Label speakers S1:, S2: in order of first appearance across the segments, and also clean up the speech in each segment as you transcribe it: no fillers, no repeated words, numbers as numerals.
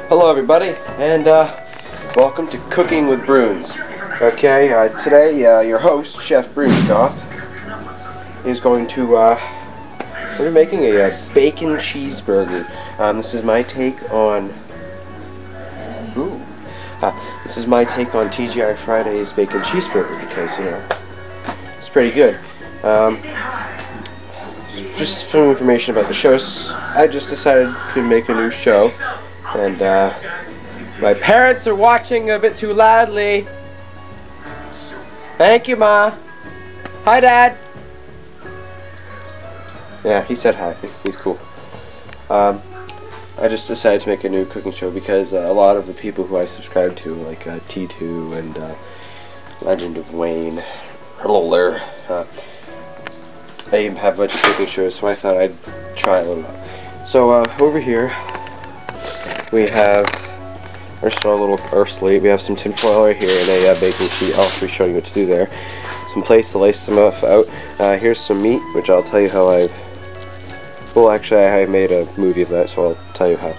S1: Hello everybody, and welcome to Cooking with Brunes. Okay, today your host, Chef Brunes, is going to, we're making a bacon cheeseburger. This is my take on, this is my take on TGI Friday's bacon cheeseburger because, you know, it's pretty good. Just some information about the shows. I just decided to make a new show, and my parents are watching a bit too loudly. Thank you, Ma. Hi, Dad. Yeah, he said hi. He's cool. I just decided to make a new cooking show because a lot of the people who I subscribe to, like T2 and Legend of Wayne, Roller, they have a bunch of cooking shows, so I thought I'd try a little. So over here we have our little slate. We have some tinfoil right here and a baking sheet. I'll be showing you what to do there. Some place to lace some stuff out. Here's some meat, which I'll tell you how well, actually, I made a movie of that, so I'll tell you how.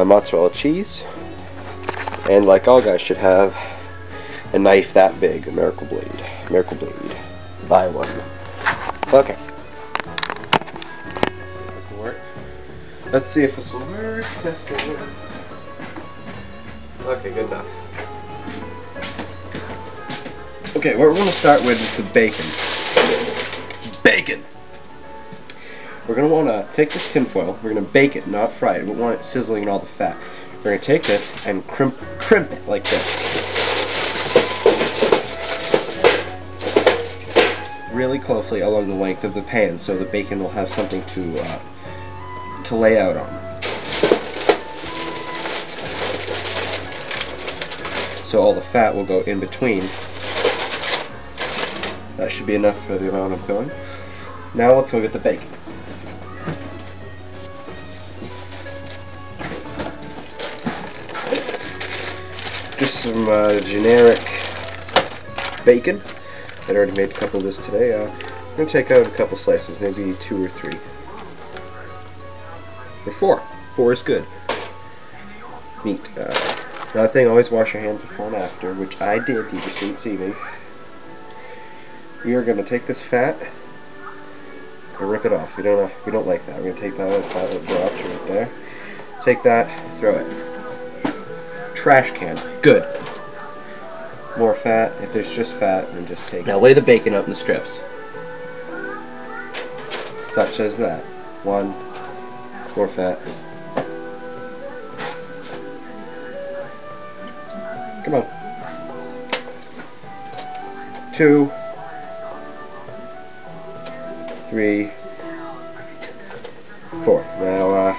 S1: Mozzarella cheese, and like all guys should have, a knife that big, a Miracle Blade. Miracle Blade. Buy one. Okay. Let's see if this will work. Test it. Okay, good enough. Okay, we're going to start with the bacon. Bacon! We're going to want to take this tinfoil, we're going to bake it, not fry it. We want it sizzling and all the fat. We're going to take this and crimp it like this. Really closely along the length of the pan so the bacon will have something to lay out on. So all the fat will go in between. That should be enough for the amount I'm going. Now let's go get the bacon. Just some generic bacon. I already made a couple of this today. I'm going to take out a couple slices, maybe 2 or 3. Or 4. 4 is good. Meat. Another thing, always wash your hands before and after, which I did, you just didn't see me. We are going to take this fat and rip it off. We don't like that. We're going to take that little drop right there. Take that, throw it. Trash can. Good. More fat. If there's just fat, then just take it. Now lay the bacon out in the strips. Such as that. 1. More fat. Come on. 2. 3. 4. Now,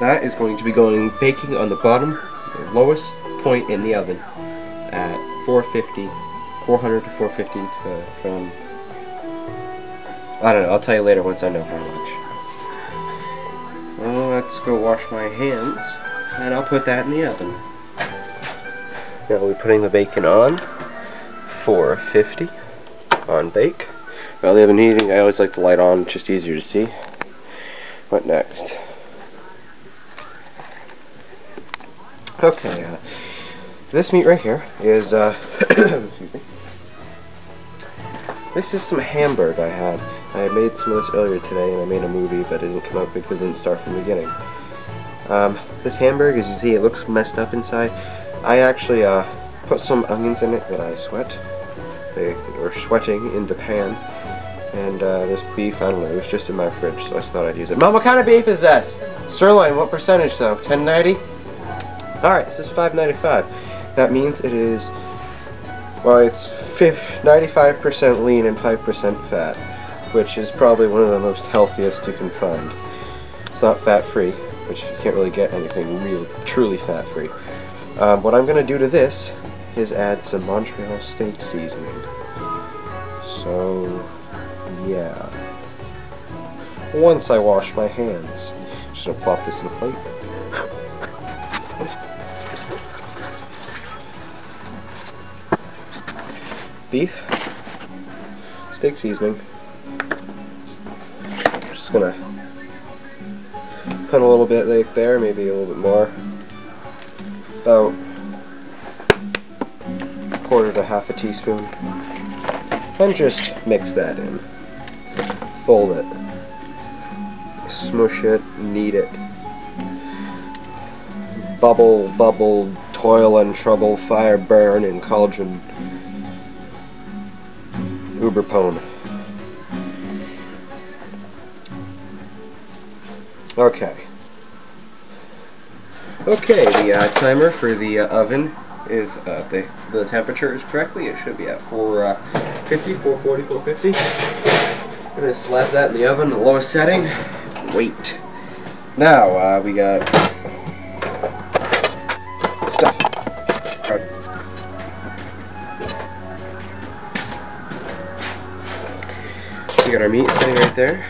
S1: that is going to be going baking on the bottom, the lowest point in the oven at 400 to 450 from, I don't know, I'll tell you later once I know how much. Well, let's go wash my hands, and I'll put that in the oven. Now we're putting the bacon on, 450, on bake. While the oven heating, I always like the light on, it's just easier to see. What next? Okay, this meat right here is, excuse me. This is some Hamburger I had. I made some of this earlier today and I made a movie, but it didn't come out because it didn't start from the beginning. This Hamburger, as you see, it looks messed up inside. I actually put some onions in it that I sweat. They were sweating in the pan. And this beef, I don't know, it was just in my fridge, so I just thought I'd use it. Mom, what kind of beef is this? Sirloin, what percentage though? 1090? Alright, this is $5.95. That means it is, well, it's 95% lean and 5% fat, which is probably one of the most healthiest you can find. It's not fat-free, which you can't really get anything real, truly fat-free. What I'm going to do to this is add some Montreal steak seasoning. So, yeah. Once I wash my hands, I'm just going to plop this in a plate. Beef, steak seasoning. I'm just gonna put a little bit right there, maybe a little bit more. about a quarter to half a teaspoon, and just mix that in. Fold it, smush it, knead it. Bubble, bubble, toil and trouble, fire, burn, and cauldron. Uberpone. Okay. Okay, the timer for the oven is, the temperature is correctly. It should be at 440, 450. I'm going to slap that in the oven, the lowest setting. Wait. Now, we got stuff. We got our meat sitting right there.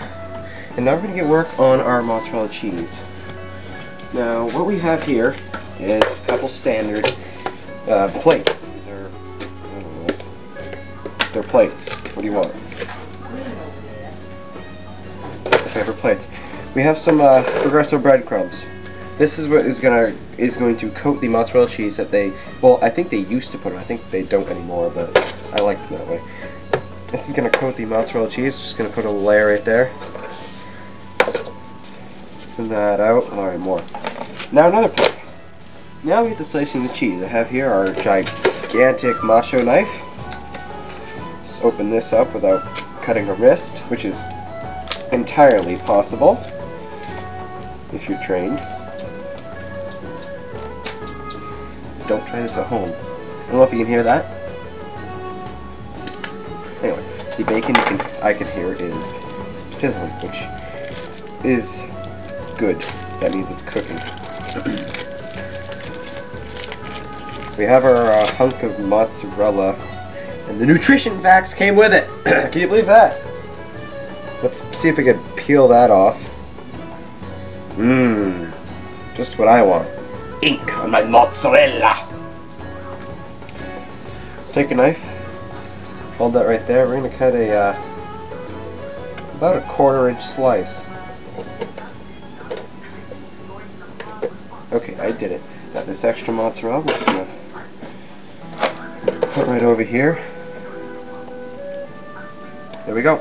S1: And now we're going to get work on our mozzarella cheese. Now, what we have here is a couple standard plates. These are, I don't know, they're plates. What do you want? Okay, for plates. We have some Progresso breadcrumbs. This is what is going to coat the mozzarella cheese that they, well, I think they used to put it. I think they don't anymore, but I like them that way. This is going to coat the mozzarella cheese. Just going to put a layer right there. Thin that out. Alright, more. Now another plate. Now we get to slicing the cheese. I have here our gigantic macho knife. Just open this up without cutting a wrist, which is entirely possible if you're trained. Don't try this at home. I don't know if you can hear that. Anyway, the bacon I can hear is sizzling, which is good. That means it's cooking. We have our hunk of mozzarella, and the nutrition facts came with it. Can you believe that? Let's see if we can peel that off. Mmm, just what I want. Ink on my mozzarella. Take a knife. Hold that right there. We're gonna cut a about a 1/4 inch slice. Okay, I did it. Got this extra mozzarella. We're just gonna put right over here. There we go.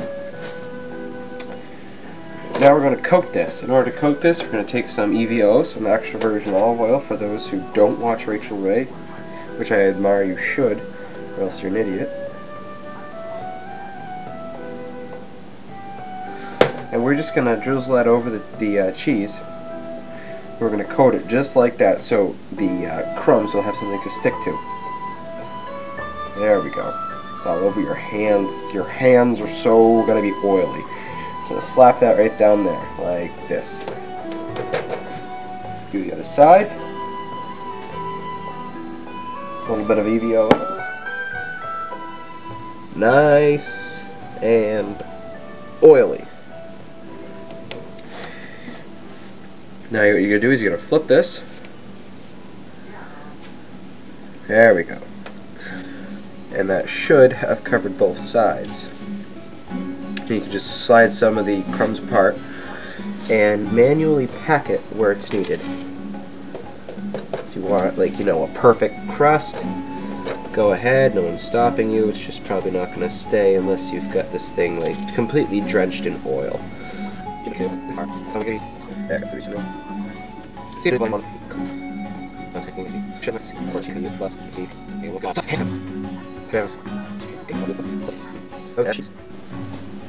S1: Now we're going to coat this. In order to coat this, we're going to take some EVO, some extra virgin olive oil for those who don't watch Rachel Ray, which I admire you should, or else you're an idiot. And we're just going to drizzle that over the cheese. We're going to coat it just like that, so the crumbs will have something to stick to. There we go. It's all over your hands. Your hands are so going to be oily. So slap that right down there, like this. Do the other side. A little bit of EVO. Nice and oily. Now what you're going to do is you're going to flip this. There we go. And that should have covered both sides. You can just slide some of the crumbs apart and manually pack it where it's needed. If you want, like, you know, a perfect crust, go ahead, no one's stopping you. It's just probably not going to stay unless you've got this thing like completely drenched in oil.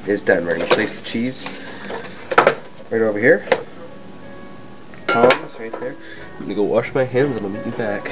S1: Is done. We're going to place the cheese right over here. Palms right there. I'm going to go wash my hands and I'll meet you back.